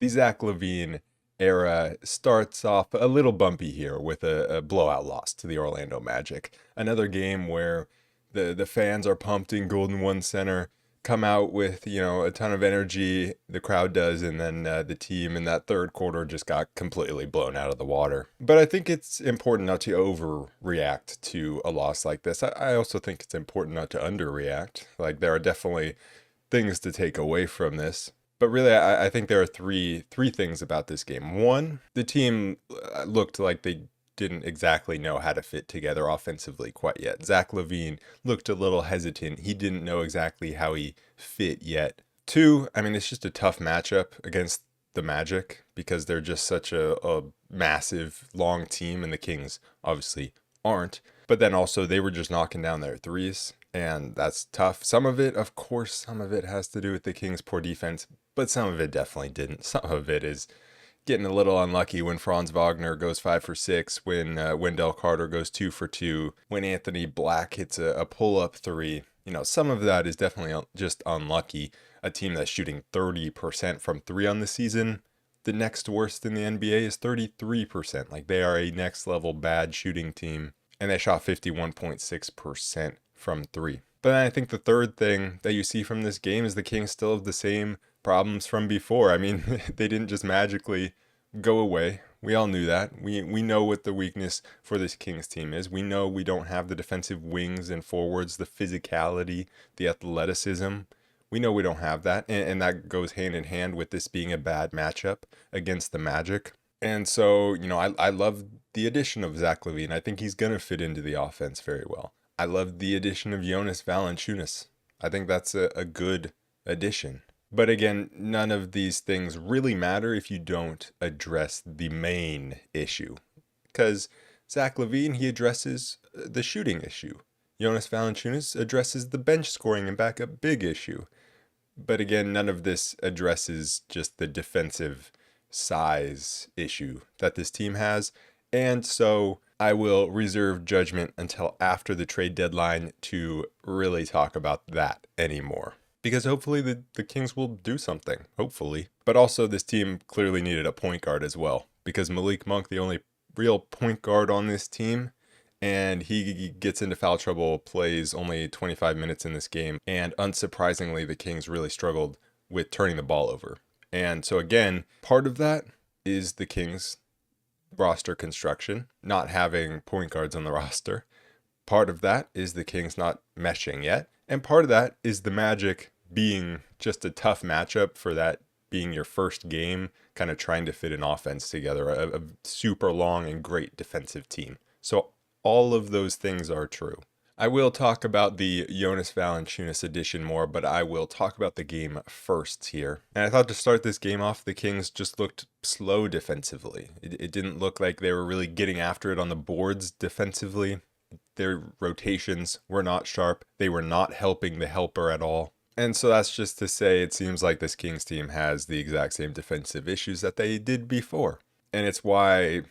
The Zach LaVine era starts off a little bumpy here with a blowout loss to the Orlando Magic. Another game where the fans are pumped in Golden One Center, come out with, a ton of energy, the crowd does, and then the team in that third quarter just got completely blown out of the water. But I think it's important not to overreact to a loss like this. I also think it's important not to underreact. Like, there are definitely things to take away from this. But really, I think there are three things about this game. One, the team looked like they didn't exactly know how to fit together offensively quite yet. Zach LaVine looked a little hesitant. He didn't know exactly how he fit yet. Two, I mean, it's just a tough matchup against the Magic because they're just such a massive, long team, and the Kings obviously aren't. But then also, they were just knocking down their threes, and that's tough. Some of it, of course, some of it has to do with the Kings' poor defense, but some of it definitely didn't. Some of it is getting a little unlucky when Franz Wagner goes 5 for 6, when Wendell Carter goes 2 for 2, when Anthony Black hits a pull-up three. Some of that is definitely just unlucky. A team that's shooting 30% from three on the season, the next worst in the NBA is 33%. Like, they are a next-level bad shooting team, and they shot 51.6% from three. But then I think the third thing that you see from this game is the Kings still have the same problems from before. I mean, they didn't just magically go away. We all knew that. We know what the weakness for this Kings team is. We know we don't have the defensive wings and forwards, the physicality, the athleticism. We know we don't have that, and that goes hand in hand with this being a bad matchup against the Magic. And so, I love the addition of Zach LaVine. I think he's going to fit into the offense very well. I love the addition of Jonas Valanciunas. I think that's a good addition. But again, none of these things really matter if you don't address the main issue. Because Zach LaVine, he addresses the shooting issue. Jonas Valanciunas addresses the bench scoring and backup big issue. But again, none of this addresses just the defensive size issue that this team has. And so I will reserve judgment until after the trade deadline to really talk about that anymore. Because hopefully the Kings will do something, hopefully. But also this team clearly needed a point guard as well. Because Malik Monk, the only real point guard on this team, and he gets into foul trouble, plays only 25 minutes in this game. And unsurprisingly, the Kings really struggled with turning the ball over. And so again, part of that is the Kings' roster construction, not having point guards on the roster. Part of that is the Kings not meshing yet. And part of that is the Magic being just a tough matchup for that being your first game, kind of trying to fit an offense together, a super long and great defensive team. So all of those things are true. I will talk about the Jonas Valanciunas addition more, but I will talk about the game first here. And I thought to start this game off, the Kings just looked slow defensively. It didn't look like they were really getting after it on the boards defensively. Their rotations were not sharp. They were not helping the helper at all. And so that's just to say it seems like this Kings team has the exact same defensive issues that they did before. And it's why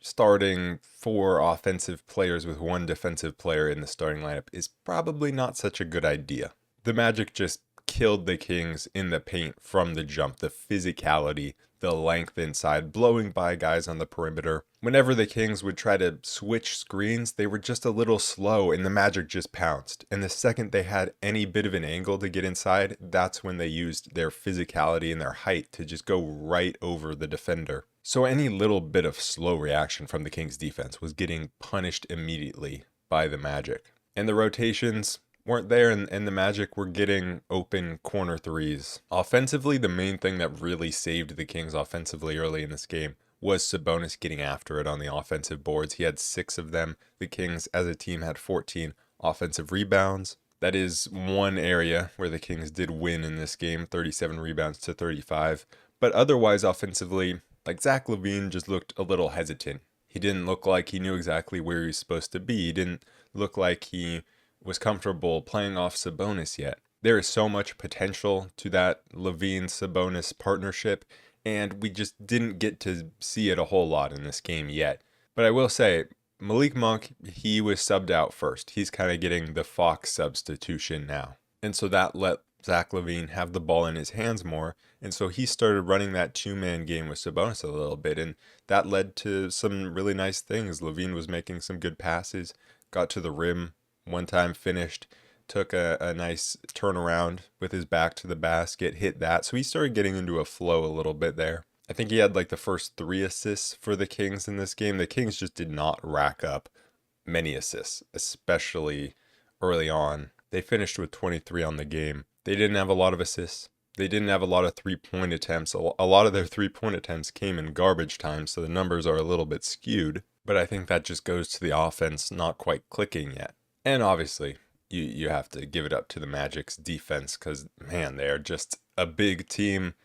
starting 4 offensive players with 1 defensive player in the starting lineup is probably not such a good idea. The Magic just killed the Kings in the paint from the jump. The physicality, the length inside, blowing by guys on the perimeter. Whenever the Kings would try to switch screens, they were just a little slow and the Magic just pounced. And the second they had any bit of an angle to get inside, that's when they used their physicality and their height to just go right over the defender. So any little bit of slow reaction from the Kings defense was getting punished immediately by the Magic. And the rotations weren't there, and the Magic were getting open corner threes. Offensively, the main thing that really saved the Kings offensively early in this game was Sabonis getting after it on the offensive boards. He had 6 of them. The Kings as a team had 14 offensive rebounds. That is one area where the Kings did win in this game, 37 rebounds to 35. But otherwise, offensively, like, Zach LaVine just looked a little hesitant. He didn't look like he knew exactly where he was supposed to be. He didn't look like he was comfortable playing off Sabonis yet. There is so much potential to that LaVine-Sabonis partnership, and we just didn't get to see it a whole lot in this game yet. But I will say, Malik Monk, he was subbed out first. He's kind of getting the Fox substitution now. And so that let Zach LaVine have the ball in his hands more. And so he started running that two-man game with Sabonis a little bit. And that led to some really nice things. LaVine was making some good passes, got to the rim one time, finished, took a nice turnaround with his back to the basket, hit that. So he started getting into a flow a little bit there. I think he had like the first 3 assists for the Kings in this game. The Kings just did not rack up many assists, especially early on. They finished with 23 on the game. They didn't have a lot of assists. They didn't have a lot of three-point attempts. A lot of their three-point attempts came in garbage time, so the numbers are a little bit skewed. But I think that just goes to the offense not quite clicking yet. And obviously, you have to give it up to the Magic's defense because, man, they are just a big team.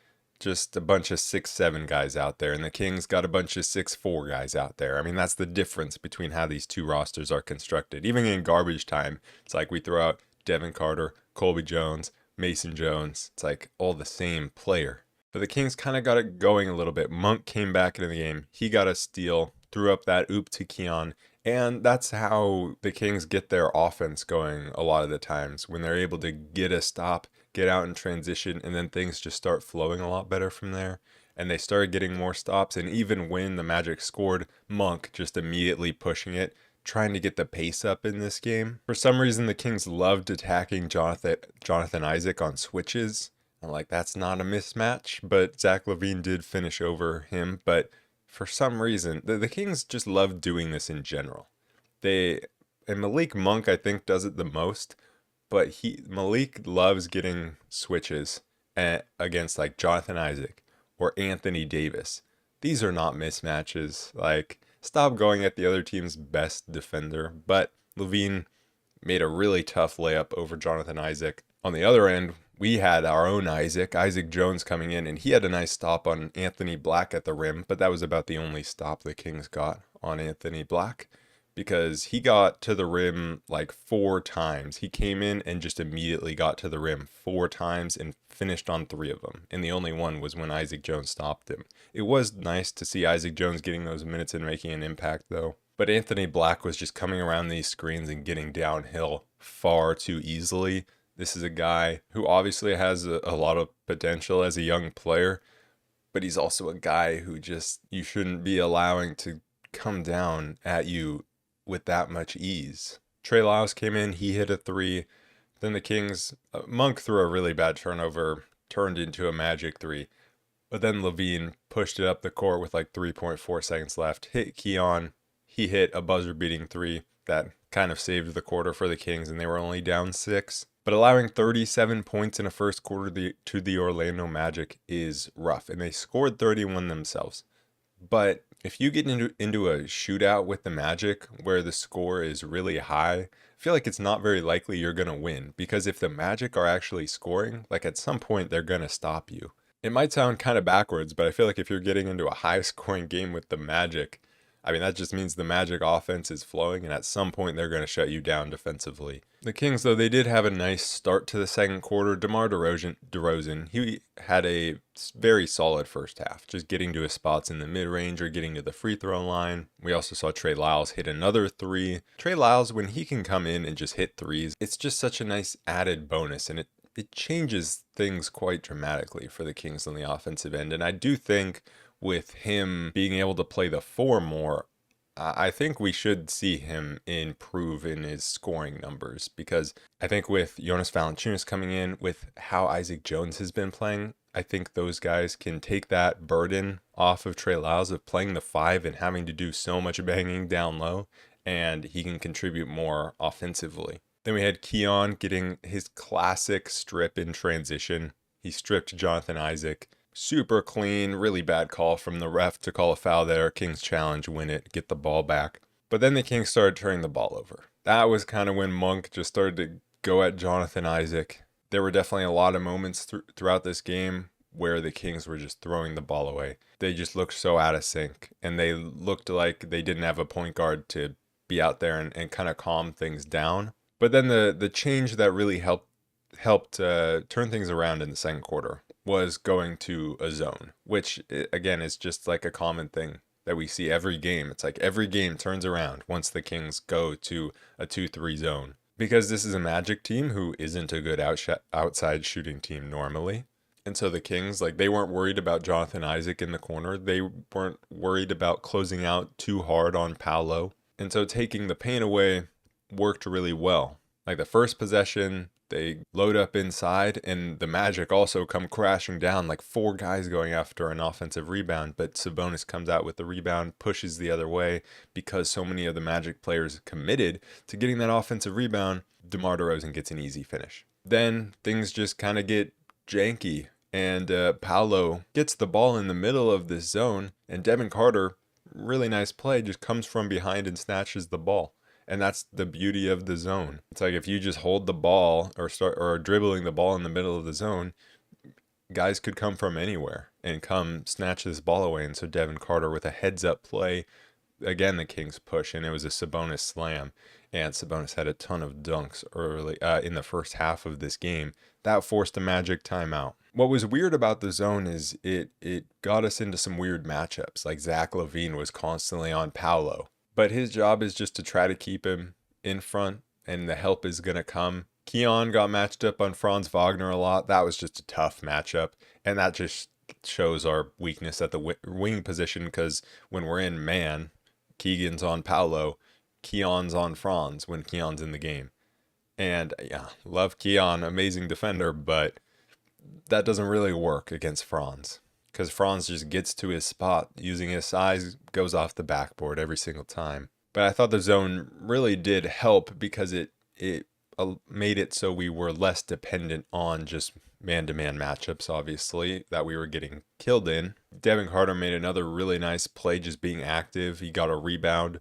Just a bunch of 6'7" guys out there, and the Kings got a bunch of 6'4" guys out there. I mean, that's the difference between how these two rosters are constructed. Even in garbage time, it's like we throw out Devin Carter, Colby Jones, Mason Jones. It's like all the same player. But the Kings kind of got it going a little bit. Monk came back into the game. He got a steal, threw up that oop to Keon. And that's how the Kings get their offense going a lot of the times, when they're able to get a stop, get out in transition, and then things just start flowing a lot better from there. And they started getting more stops, and even when the Magic scored, Monk just immediately pushing it, trying to get the pace up in this game. For some reason, the Kings loved attacking Jonathan Isaac on switches. I'm like, that's not a mismatch, but Zach LaVine did finish over him. But for some reason, the Kings just love doing this in general. And Malik Monk, I think, does it the most. But Malik loves getting switches against like Jonathan Isaac or Anthony Davis. These are not mismatches. Like, stop going at the other team's best defender. But LaVine made a really tough layup over Jonathan Isaac. On the other end, we had our own Isaac Jones, coming in, and he had a nice stop on Anthony Black at the rim, but that was about the only stop the Kings got on Anthony Black, because he got to the rim like 4 times. He came in and just immediately got to the rim 4 times and finished on 3 of them. And the only one was when Isaac Jones stopped him. It was nice to see Isaac Jones getting those minutes and making an impact, though. But Anthony Black was just coming around these screens and getting downhill far too easily. This is a guy who obviously has a lot of potential as a young player, but he's also a guy who just, you shouldn't be allowing to come down at you with that much ease. Trey Lyles came in, he hit a 3. Then the Kings, Monk threw a really bad turnover, turned into a Magic 3. But then LaVine pushed it up the court with like 3.4 seconds left, hit Keon. He hit a buzzer-beating 3 that kind of saved the quarter for the Kings, and they were only down 6. But allowing 37 points in a first quarter to the Orlando Magic is rough, and they scored 31 themselves. But if you get into a shootout with the Magic where the score is really high, I feel like it's not very likely you're going to win, because if the Magic are actually scoring, like at some point they're going to stop you. It might sound kind of backwards, but I feel like if you're getting into a high-scoring game with the Magic, I mean, that just means the Magic offense is flowing, and at some point they're going to shut you down defensively. The Kings, though, they did have a nice start to the second quarter. DeMar DeRozan, he had a very solid first half, just getting to his spots in the mid-range or getting to the free throw line. We also saw Trey Lyles hit another 3. Trey Lyles, when he can come in and just hit 3s, it's just such a nice added bonus, and it changes things quite dramatically for the Kings on the offensive end. And I do think with him being able to play the 4 more, I think we should see him improve in his scoring numbers, because I think with Jonas Valanciunas coming in, with how Isaac Jones has been playing, I think those guys can take that burden off of Trey Lyles of playing the 5 and having to do so much banging down low, and he can contribute more offensively. Then we had Keon getting his classic strip in transition. He stripped Jonathan Isaac. Super clean, really bad call from the ref to call a foul there. Kings challenge, win it, get the ball back. But then the Kings started turning the ball over. That was kind of when Monk just started to go at Jonathan Isaac. There were definitely a lot of moments throughout this game where the Kings were just throwing the ball away. They just looked so out of sync, and they looked like they didn't have a point guard to be out there and kind of calm things down. But then the change that really helped turn things around in the second quarter was going to a zone, which again is just like a common thing that we see every game. It's like every game turns around once the Kings go to a 2-3 zone. because this is a Magic team who isn't a good outside shooting team normally. And so the Kings, like, they weren't worried about Jonathan Isaac in the corner. They weren't worried about closing out too hard on Paolo. And so taking the paint away worked really well. Like the first possession, they load up inside, and the Magic also come crashing down, like four guys going after an offensive rebound. But Sabonis comes out with the rebound, pushes the other way because so many of the Magic players committed to getting that offensive rebound. DeMar DeRozan gets an easy finish. Then things just kind of get janky, and Paolo gets the ball in the middle of this zone, and Devin Carter, really nice play, just comes from behind and snatches the ball. And that's the beauty of the zone. It's like if you just hold the ball or start or dribbling the ball in the middle of the zone, guys could come from anywhere and come snatch this ball away. And so Devin Carter with a heads up play, again the Kings push, and it was a Sabonis slam. And Sabonis had a ton of dunks early in the first half of this game. That forced a Magic timeout. What was weird about the zone is it got us into some weird matchups. Like Zach LaVine was constantly on Paolo. But his job is just to try to keep him in front, and the help is going to come. Keon got matched up on Franz Wagner a lot. That was just a tough matchup, and that just shows our weakness at the wing position, because when we're in man, Keegan's on Paolo, Keon's on Franz when Keon's in the game. And yeah, love Keon, amazing defender, but that doesn't really work against Franz, because Franz just gets to his spot using his size, goes off the backboard every single time. But I thought the zone really did help because it made it so we were less dependent on just man-to-man matchups, obviously, that we were getting killed in. Devin Carter made another really nice play just being active. He got a rebound,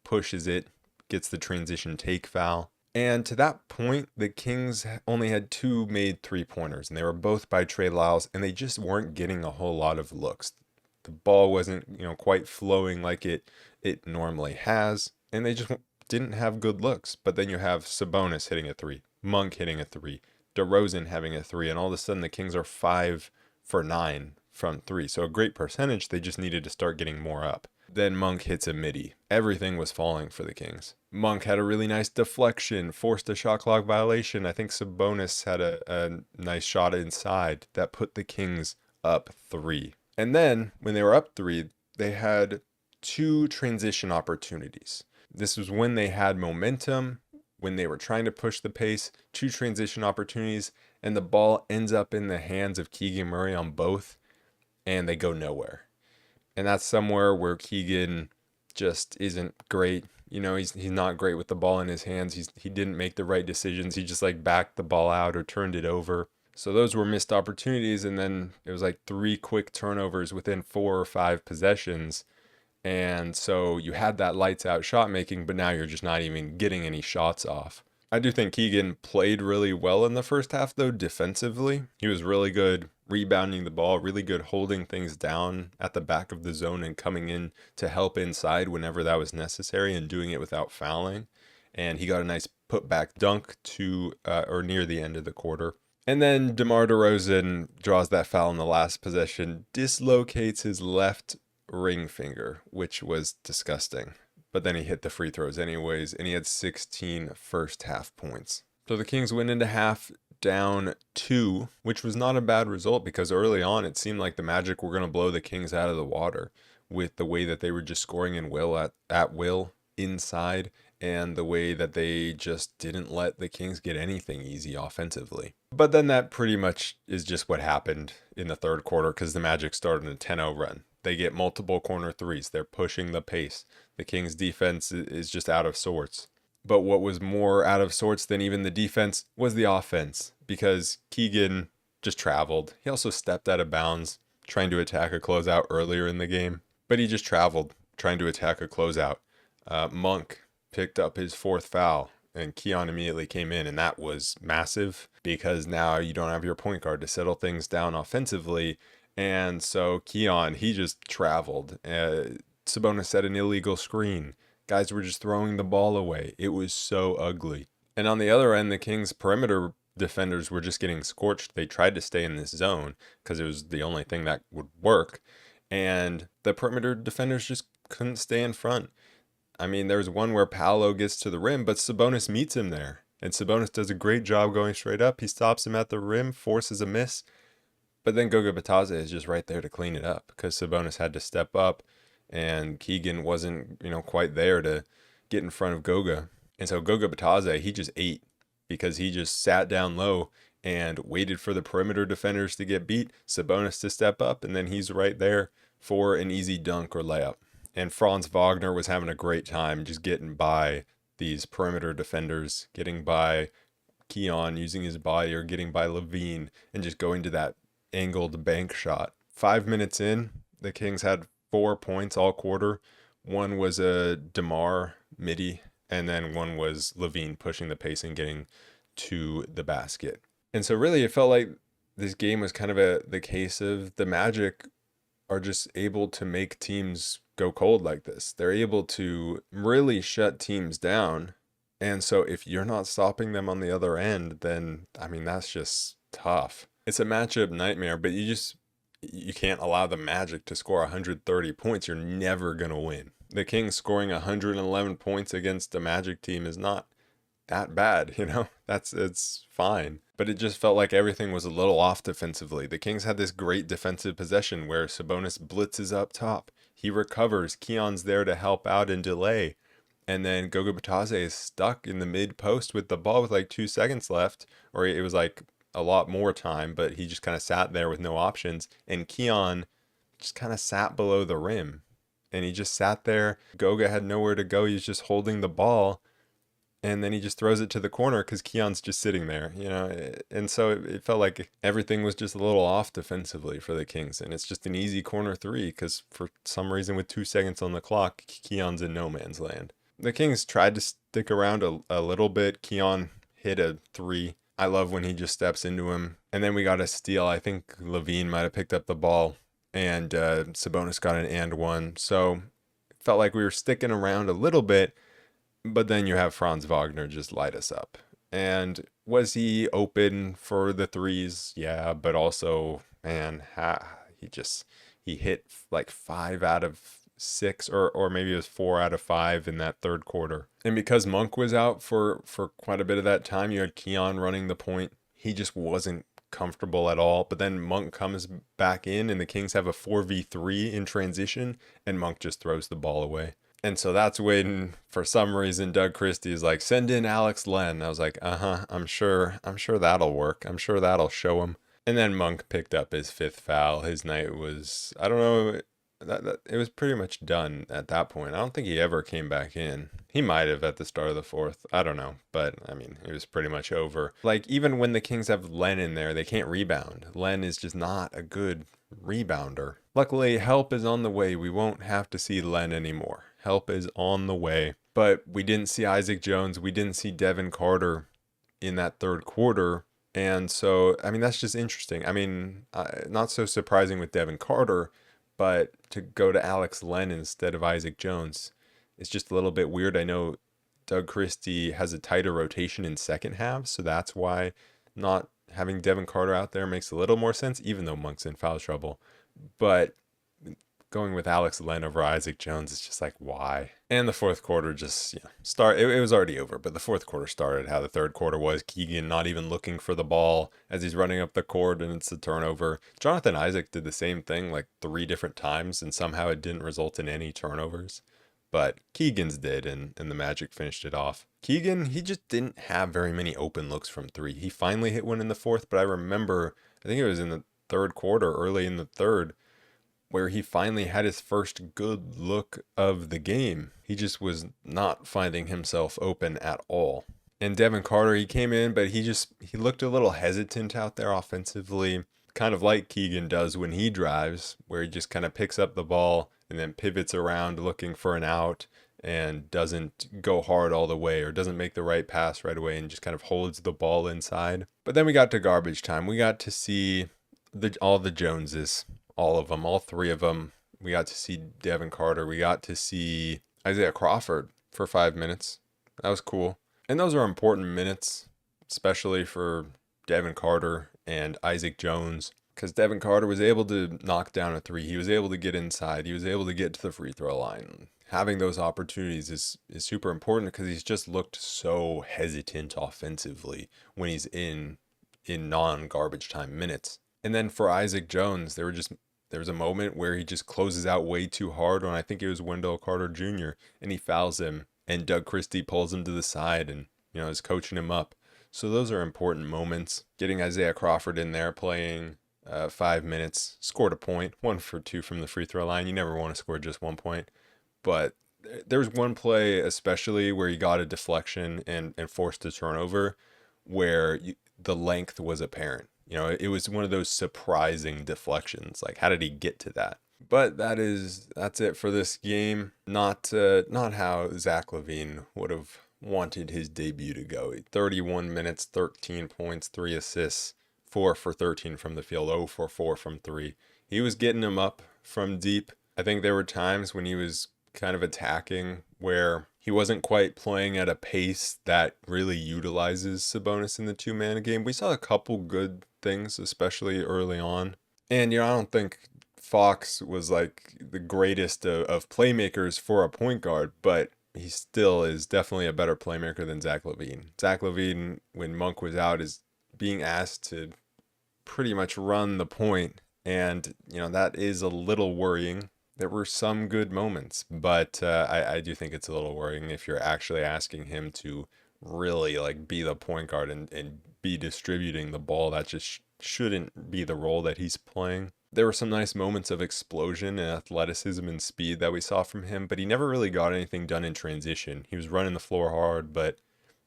pushes it, gets the transition take foul. And to that point, the Kings only had two made three-pointers, and they were both by Trey Lyles, and they just weren't getting a whole lot of looks. The ball wasn't, quite flowing like it normally has, and they just didn't have good looks. But then you have Sabonis hitting a three, Monk hitting a three, DeRozan having a three, and all of a sudden the Kings are 5 for 9 from three. So a great percentage. They just needed to start getting more up. Then Monk hits a midi. Everything was falling for the Kings. Monk had a really nice deflection, forced a shot clock violation. I think Sabonis had a nice shot inside that put the Kings up 3. And then when they were up 3, they had 2 transition opportunities. This was when they had momentum, when they were trying to push the pace, 2 transition opportunities, and the ball ends up in the hands of Keegan Murray on both, and they go nowhere. And that's somewhere where Keegan just isn't great. He's not great with the ball in his hands. He didn't make the right decisions. He just backed the ball out or turned it over. So those were missed opportunities. And then it was 3 quick turnovers within 4 or 5 possessions. And so you had that lights out shot making, but now you're just not even getting any shots off. I do think Keegan played really well in the first half, though, defensively. He was really good rebounding the ball, really good holding things down at the back of the zone and coming in to help inside whenever that was necessary and doing it without fouling. And he got a nice putback dunk or near the end of the quarter. And then DeMar DeRozan draws that foul in the last possession, dislocates his left ring finger, which was disgusting. But then he hit the free throws anyways, and he had 16 first half points. So the Kings went into half down 2, which was not a bad result, because early on it seemed like the Magic were going to blow the Kings out of the water with the way that they were just scoring in will at will inside, and the way that they just didn't let the Kings get anything easy offensively. But then that pretty much is just what happened in the third quarter, because the Magic started a 10-0 run. They get multiple corner threes. They're pushing the pace. The Kings' defense is just out of sorts. But what was more out of sorts than even the defense was the offense, because Keegan just traveled. He also stepped out of bounds trying to attack a closeout earlier in the game, but he just traveled trying to attack a closeout. Monk picked up his 4th foul, and Keon immediately came in, and that was massive, because now you don't have your point guard to settle things down offensively. And so Keon, he just traveled. Sabonis set an illegal screen. Guys were just throwing the ball away. It was so ugly. And on the other end, the Kings' perimeter defenders were just getting scorched. They tried to stay in this zone because it was the only thing that would work. And the perimeter defenders just couldn't stay in front. I mean, there was one where Paolo gets to the rim, but Sabonis meets him there. And Sabonis does a great job going straight up. He stops him at the rim, forces a miss, but then Goga Bitadze is just right there to clean it up because Sabonis had to step up and Keegan wasn't, quite there to get in front of Goga. And so Goga Bitadze, he just ate because he just sat down low and waited for the perimeter defenders to get beat, Sabonis to step up, and then he's right there for an easy dunk or layup. And Franz Wagner was having a great time just getting by these perimeter defenders, getting by Keon using his body or getting by LaVine and just going to that angled bank shot. 5 minutes in, the Kings had 4 points all quarter. One was a DeMar midi, and then one was LaVine pushing the pace and getting to the basket. And so really it felt like this game was kind of the case of the Magic are just able to make teams go cold like this. They're able to really shut teams down. And so if you're not stopping them on the other end, then, that's just tough. It's a matchup nightmare, but you can't allow the Magic to score 130 points. You're never going to win. The Kings scoring 111 points against the Magic team is not that bad, it's fine. But it just felt like everything was a little off defensively. The Kings had this great defensive possession where Sabonis blitzes up top. He recovers. Keon's there to help out and delay. And then Goga Bitadze is stuck in the mid post with the ball with like 2 seconds left, or it was like a lot more time, but he just kind of sat there with no options. And Keon just kind of sat below the rim. And he just sat there. Goga had nowhere to go. He was just holding the ball. And then he just throws it to the corner because Keon's just sitting there, And so it felt like everything was just a little off defensively for the Kings. And it's just an easy corner three because for some reason with 2 seconds on the clock, Keon's in no man's land. The Kings tried to stick around a little bit. Keon hit a 3. I love when he just steps into him. And then we got a steal. I think LaVine might have picked up the ball. And Sabonis got an and one. So it felt like we were sticking around a little bit. But then you have Franz Wagner just light us up. And was he open for the threes? Yeah, but also, man, he hit like 5 out of 6 or maybe it was 4 out of 5 in that third quarter. And because Monk was out for quite a bit of that time, you had Keon running the point. He just wasn't comfortable at all. But then Monk comes back in and the Kings have a 4v3 in transition and Monk just throws the ball away. And so that's when, for some reason, Doug Christie is like, send in Alex Len. I was like, I'm sure that'll work. I'm sure that'll show him. And then Monk picked up his 5th foul. His night was, I don't know, it was pretty much done at that point. I don't think he ever came back in. He might have at the start of the 4th. I don't know. But, it was pretty much over. Like, even when the Kings have Len in there, they can't rebound. Len is just not a good rebounder. Luckily, help is on the way. We won't have to see Len anymore. Help is on the way. But we didn't see Isaac Jones. We didn't see Devin Carter in that third quarter. And so, that's just interesting. Not so surprising with Devin Carter, but to go to Alex Len instead of Isaac Jones, it's just a little bit weird. I know Doug Christie has a tighter rotation in second half, so that's why not having Devin Carter out there makes a little more sense, even though Monk's in foul trouble. But going with Alex Len over Isaac Jones is just like, why? And the fourth quarter just it was already over, but the fourth quarter started how the third quarter was. Keegan not even looking for the ball as he's running up the court, and it's a turnover. Jonathan Isaac did the same thing like 3 different times, and somehow it didn't result in any turnovers. But Keegan's did, and the Magic finished it off. Keegan, he just didn't have very many open looks from 3. He finally hit one in the 4th, but I remember, I think it was in the third quarter, early in the 3rd, where he finally had his first good look of the game. He just was not finding himself open at all. And Devin Carter, he came in, but he looked a little hesitant out there offensively, kind of like Keegan does when he drives, where he just kind of picks up the ball and then pivots around looking for an out and doesn't go hard all the way or doesn't make the right pass right away and just kind of holds the ball inside. But then we got to garbage time. We got to see all the Joneses. All of them, all 3 of them. We got to see Devin Carter. We got to see Isaiah Crawford for 5 minutes. That was cool. And those are important minutes, especially for Devin Carter and Isaac Jones. because Devin Carter was able to knock down a three. He was able to get inside. He was able to get to the free throw line. Having those opportunities is super important because he's just looked so hesitant offensively when he's in non-garbage time minutes. And then for Isaac Jones, there was a moment where he just closes out way too hard on, I think it was Wendell Carter Jr., and he fouls him, and Doug Christie pulls him to the side and, is coaching him up. So those are important moments. Getting Isaiah Crawford in there playing 5 minutes, scored a point, 1 for 2 from the free throw line. You never want to score just 1 point. But there was one play especially where he got a deflection and forced a turnover where the length was apparent. It was one of those surprising deflections. Like, how did he get to that? But that's it for this game. Not how Zach LaVine would have wanted his debut to go. 31 minutes, 13 points, 3 assists, 4 for 13 from the field, 0 for 4 from 3. He was getting them up from deep. I think there were times when he was kind of attacking where he wasn't quite playing at a pace that really utilizes Sabonis in the two-man game. We saw a couple good things, especially early on. And, I don't think Fox was like the greatest of playmakers for a point guard, but he still is definitely a better playmaker than Zach LaVine. Zach LaVine, when Monk was out, is being asked to pretty much run the point, and, that is a little worrying. There were some good moments, but I do think it's a little worrying if you're actually asking him to really be the point guard and be distributing the ball. That just shouldn't be the role that he's playing. There were some nice moments of explosion and athleticism and speed that we saw from him, but he never really got anything done in transition. He was running the floor hard, but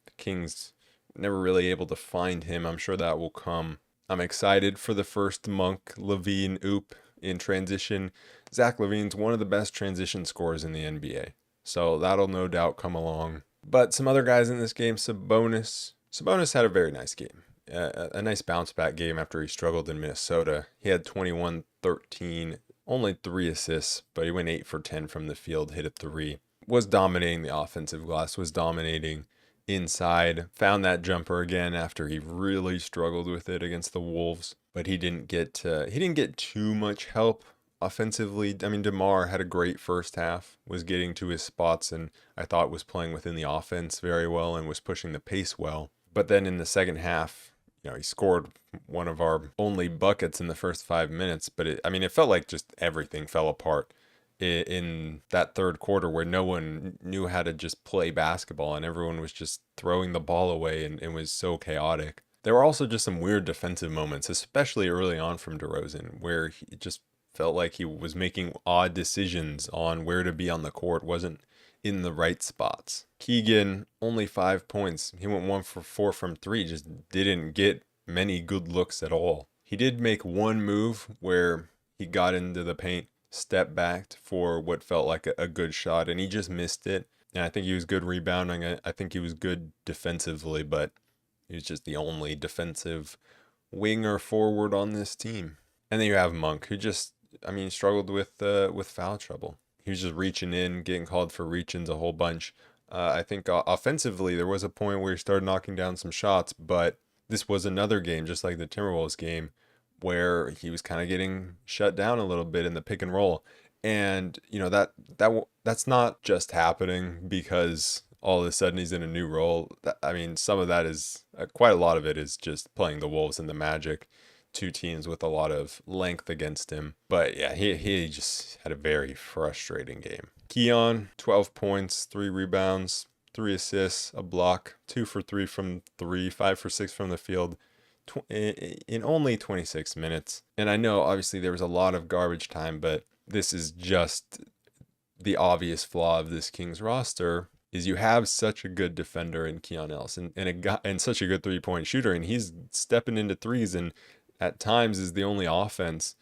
the Kings never really able to find him. I'm sure that will come. I'm excited for the first Monk LaVine oop in transition. Zach LaVine's one of the best transition scorers in the NBA, so that'll no doubt come along. But some other guys in this game, Sabonis had a very nice game. A nice bounce back game after he struggled in Minnesota. He had 21, 13, only 3 assists, but he went 8 for 10 from the field, hit a 3. Was dominating the offensive glass, was dominating inside. Found that jumper again after he really struggled with it against the Wolves, but he didn't get too much help offensively. I mean, DeMar had a great first half, was getting to his spots, and I thought was playing within the offense very well and was pushing the pace well. But then in the second half, he scored one of our only buckets in the first 5 minutes, but it felt like just everything fell apart in that third quarter where no one knew how to just play basketball and everyone was just throwing the ball away and it was so chaotic. There were also just some weird defensive moments, especially early on from DeRozan, where he just felt like he was making odd decisions on where to be on the court, wasn't in the right spots. Keegan, only 5 points. He went 1 for 4 from 3, just didn't get many good looks at all. He did make one move where he got into the paint, stepped back for what felt like a good shot, and he just missed it. And I think he was good rebounding. I think he was good defensively, but he was just the only defensive winger forward on this team. And then you have Monk, who just, struggled with foul trouble. He was just reaching in, getting called for reach-ins a whole bunch. I think offensively, there was a point where he started knocking down some shots, but this was another game, just like the Timberwolves game, where he was kind of getting shut down a little bit in the pick and roll. And, that's not just happening because all of a sudden he's in a new role. Some of that is, quite a lot of it is just playing the Wolves and the Magic, two teams with a lot of length against him. But yeah, he just had a very frustrating game. Keon, 12 points, 3 rebounds, 3 assists, a block, 2 for 3 from 3, 5 for 6 from the field in only 26 minutes. And I know obviously there was a lot of garbage time, but this is just the obvious flaw of this Kings roster is you have such a good defender in Keon Ellis and such a good 3-point shooter, and he's stepping into threes and at times is the only offense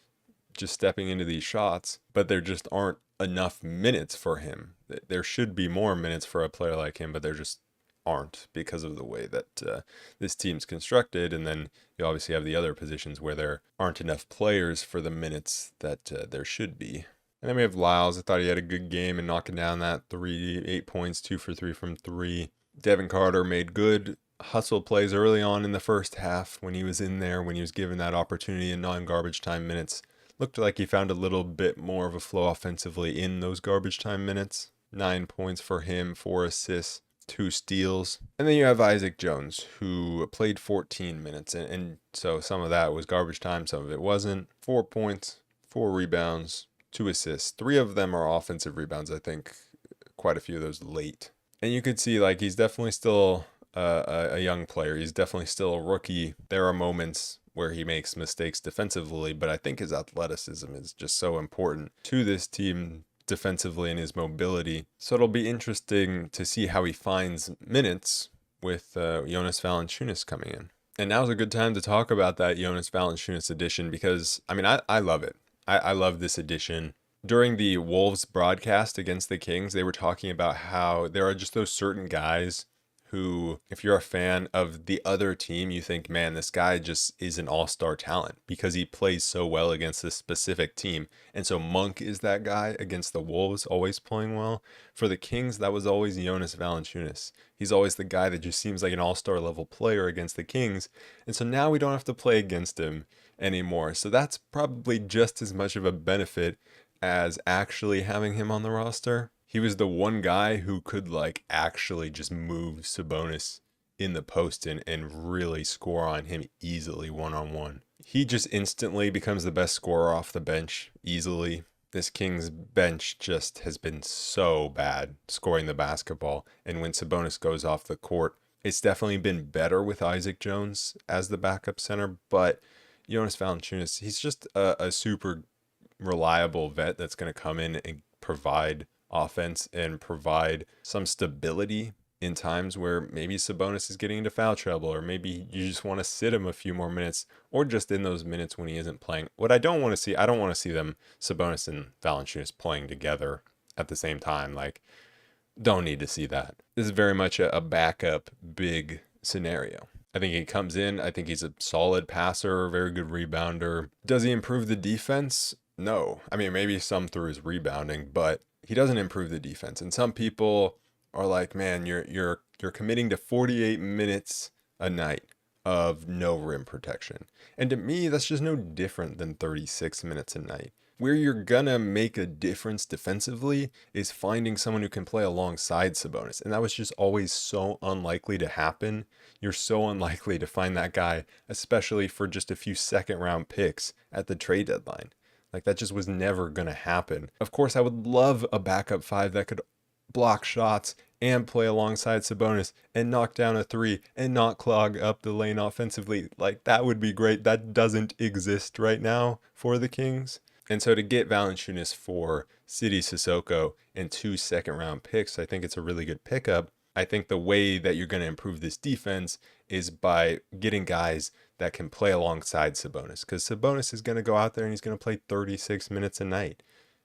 just stepping into these shots, but there just aren't enough minutes for him. There should be more minutes for a player like him, but there just aren't because of the way that this team's constructed. And then you obviously have the other positions where there aren't enough players for the minutes that there should be. And then we have Lyles. I thought he had a good game and knocking down that 8 points, 2 for 3 from 3. Devin Carter made good hustle plays early on in the first half when he was in there, when he was given that opportunity in non-garbage time minutes. Looked like he found a little bit more of a flow offensively in those garbage time minutes. 9 points for him, 4 assists, 2 steals. And then you have Isaac Jones, who played 14 minutes. And so some of that was garbage time, some of it wasn't. 4 points, 4 rebounds, 2 assists. 3 of them are offensive rebounds, I think. Quite a few of those late. And you could see, like, he's definitely still a young player. He's definitely still a rookie. There are moments where he makes mistakes defensively, but I think his athleticism is just so important to this team defensively and his mobility. So it'll be interesting to see how he finds minutes with Jonas Valanciunas coming in. And now's a good time to talk about that Jonas Valanciunas addition because, I mean, I love it. I love this addition. During the Wolves broadcast against the Kings, they were talking about how there are just those certain guys who, if you're a fan of the other team, you think, man, this guy just is an all-star talent because he plays so well against this specific team. And so Monk is that guy against the Wolves, always playing well. For the Kings, that was always Jonas Valanciunas. He's always the guy that just seems like an all-star level player against the Kings. And so now we don't have to play against him anymore. So that's probably just as much of a benefit as actually having him on the roster. He was the one guy who could like actually just move Sabonis in the post and really score on him easily one-on-one. He just instantly becomes the best scorer off the bench easily. This Kings bench just has been so bad scoring the basketball. And when Sabonis goes off the court, it's definitely been better with Isaac Jones as the backup center. But Jonas Valanciunas, he's just a super reliable vet that's going to come in and provide offense and provide some stability in times where maybe Sabonis is getting into foul trouble, or maybe you just want to sit him a few more minutes, or just in those minutes when he isn't playing. What I don't want to see, I don't want to see them, Sabonis and Valanciunas, playing together at the same time. Like, don't need to see that. This is very much a backup big scenario. I think he comes in, I think he's a solid passer, a very good rebounder. Does he improve the defense? No. I mean, maybe some through his rebounding, but he doesn't improve the defense. And some people are like, man, you're committing to 48 minutes a night of no rim protection. And to me, that's just no different than 36 minutes a night. Where you're gonna make a difference defensively is finding someone who can play alongside Sabonis. And that was just always so unlikely to happen. You're so unlikely to find that guy, especially for just a few second round picks at the trade deadline. Like, that just was never going to happen. Of course, I would love a backup five that could block shots and play alongside Sabonis and knock down a three and not clog up the lane offensively. Like, that would be great. That doesn't exist right now for the Kings. And so to get Valanciunas for Sidy Cissoko and 2 second-round picks, I think it's a really good pickup. I think the way that you're going to improve this defense is by getting guys that can play alongside Sabonis, because Sabonis is going to go out there and he's going to play 36 minutes a night.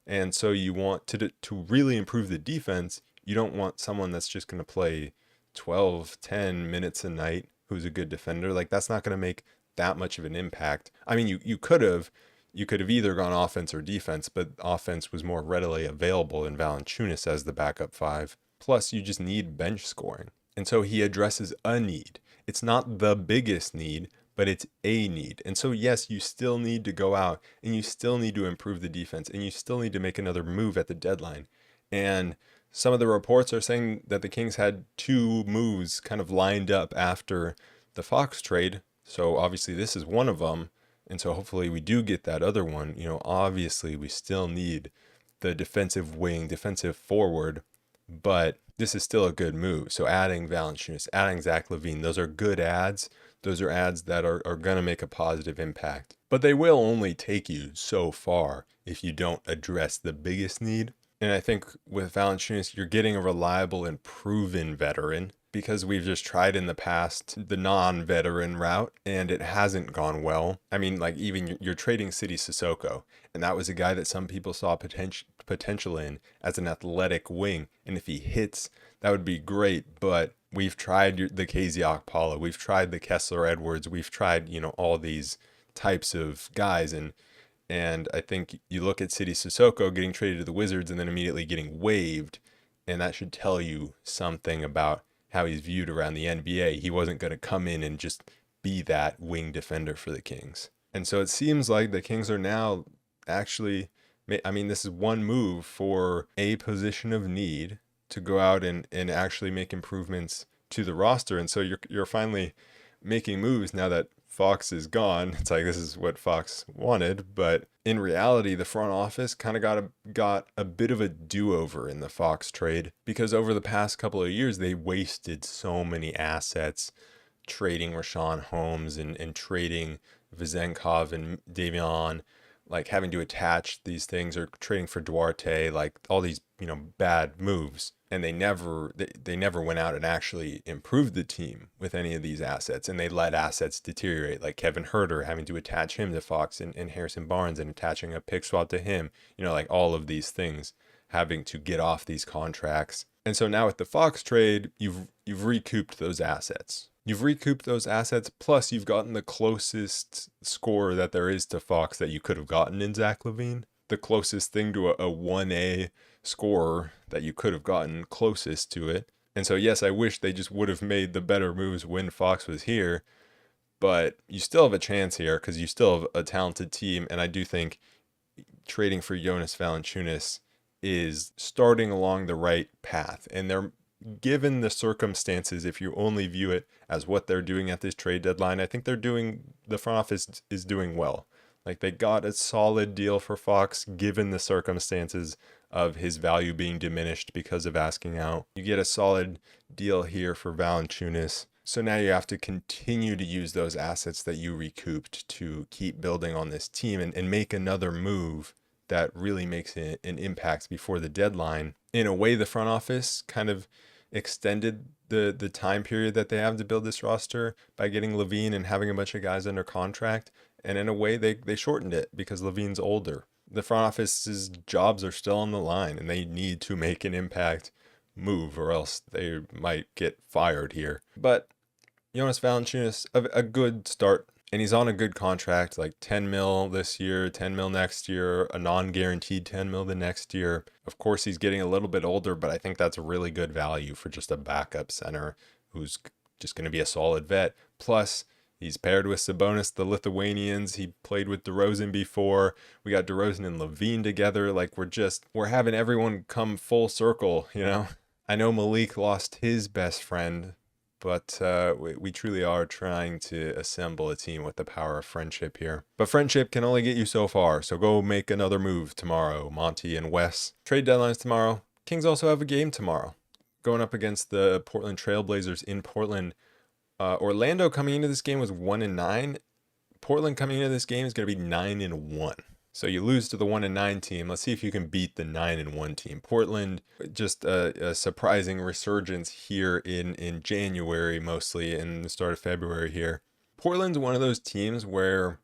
And so you want to really improve the defense, you don't want someone that's just going to play 12, 10 minutes a night who's a good defender. Like, that's not going to make that much of an impact. I mean, you could have either gone offense or defense, but offense was more readily available in Valanciunas as the backup five. Plus, you just need bench scoring. And so he addresses a need. It's not the biggest need, but it's a need. And so, yes, you still need to go out and you still need to improve the defense and you still need to make another move at the deadline. And some of the reports are saying that the Kings had 2 moves kind of lined up after the Fox trade. So obviously this is one of them. And so hopefully we do get that other one. You know, obviously we still need the defensive wing, defensive forward, but this is still a good move. So adding Valanciunas, adding Zach LaVine, those are good adds. Those are ads that are going to make a positive impact. But they will only take you so far if you don't address the biggest need. And I think with Valanciunas, you're getting a reliable and proven veteran, because we've just tried in the past the non-veteran route and it hasn't gone well. I mean, like, even you're trading Sidy Cissoko, and that was a guy that some people saw potential in as an athletic wing. And if he hits, that would be great. But we've tried the KZ Okpala, we've tried the Kessler Edwards, we've tried, you know, all these types of guys. And I think you look at Sidy Cissoko getting traded to the Wizards and then immediately getting waived, and that should tell you something about how he's viewed around the NBA. He wasn't going to come in and just be that wing defender for the Kings. And so it seems like the Kings are now actually, I mean, this is one move for a position of need to go out and actually make improvements to the roster. And so you're finally making moves now that Fox is gone. It's like, this is what Fox wanted, but in reality, the front office kind of got a bit of a do-over in the Fox trade, because over the past couple of years, they wasted so many assets trading Rashawn Holmes and trading Vezenkov and Davion, like having to attach these things, or trading for Duarte, like all these, bad moves. And they never went out and actually improved the team with any of these assets. And they let assets deteriorate, like Kevin Huerter, having to attach him to Fox and Harrison Barnes and attaching a pick swap to him, like all of these things, having to get off these contracts. And so now with the Fox trade, you've recouped those assets. You've recouped those assets, plus you've gotten the closest score that there is to Fox that you could have gotten in Zach LaVine. The closest thing to a 1A scorer that you could have gotten closest to it. And so, yes, I wish they just would have made the better moves when Fox was here, but you still have a chance here because you still have a talented team. And I do think trading for Jonas Valanciunas is starting along the right path. And they're, given the circumstances, if you only view it as what they're doing at this trade deadline, I think the front office is doing well. Like, they got a solid deal for Fox given the circumstances of his value being diminished because of asking out. You get a solid deal here for Valanciunas. So now you have to continue to use those assets that you recouped to keep building on this team and make another move that really makes an impact before the deadline. In a way, the front office kind of extended the time period that they have to build this roster by getting LaVine and having a bunch of guys under contract. And in a way, they shortened it because LaVine's older. The front office's jobs are still on the line, and they need to make an impact move, or else they might get fired here. But Jonas Valanciunas, a good start, and he's on a good contract, like 10 mil this year, 10 mil next year, a non-guaranteed 10 mil the next year. Of course, he's getting a little bit older, but I think that's a really good value for just a backup center who's just going to be a solid vet. Plus, he's paired with Sabonis, the Lithuanians. He played with DeRozan before. We got DeRozan and LaVine together. Like, we're having everyone come full circle, I know Malik lost his best friend, but we truly are trying to assemble a team with the power of friendship here. But friendship can only get you so far, so go make another move tomorrow, Monty and Wes. Trade deadlines tomorrow. Kings also have a game tomorrow, going up against the Portland Trailblazers in Portland. Orlando coming into this game was 1-9. Portland coming into this game is going to be 9-1. So you lose to the 1-9 team. Let's see if you can beat the 9-1 team. Portland, just a surprising resurgence here in January, mostly in the start of February here. Portland's one of those teams where,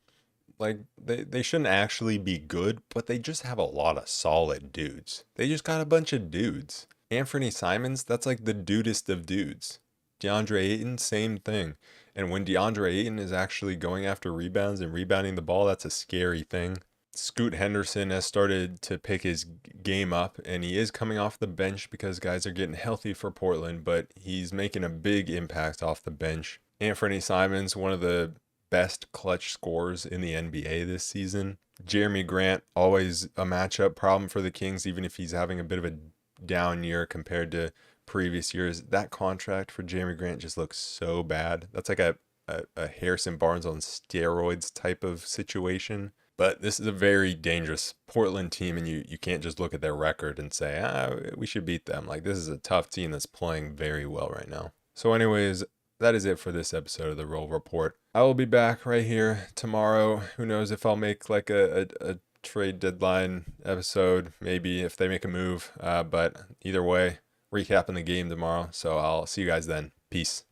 like, they shouldn't actually be good, but they just have a lot of solid dudes. They just got a bunch of dudes. Anthony Simons, that's like the dudest of dudes. DeAndre Ayton, same thing. And when DeAndre Ayton is actually going after rebounds and rebounding the ball, that's a scary thing. Scoot Henderson has started to pick his game up, and he is coming off the bench because guys are getting healthy for Portland, but he's making a big impact off the bench. Anthony Simons, one of the best clutch scorers in the NBA this season. Jeremy Grant, always a matchup problem for the Kings, even if he's having a bit of a down year compared to previous years. That contract for Jeremy Grant just looks so bad. That's like a Harrison Barnes on steroids type of situation. But this is a very dangerous Portland team, and you can't just look at their record and say, we should beat them. Like, this is a tough team that's playing very well right now. So anyways, that is it for this episode of the Roll Report. I will be back right here tomorrow. Who knows if I'll make like a trade deadline episode, maybe if they make a move. But either way, recapping the game tomorrow. So I'll see you guys then. Peace.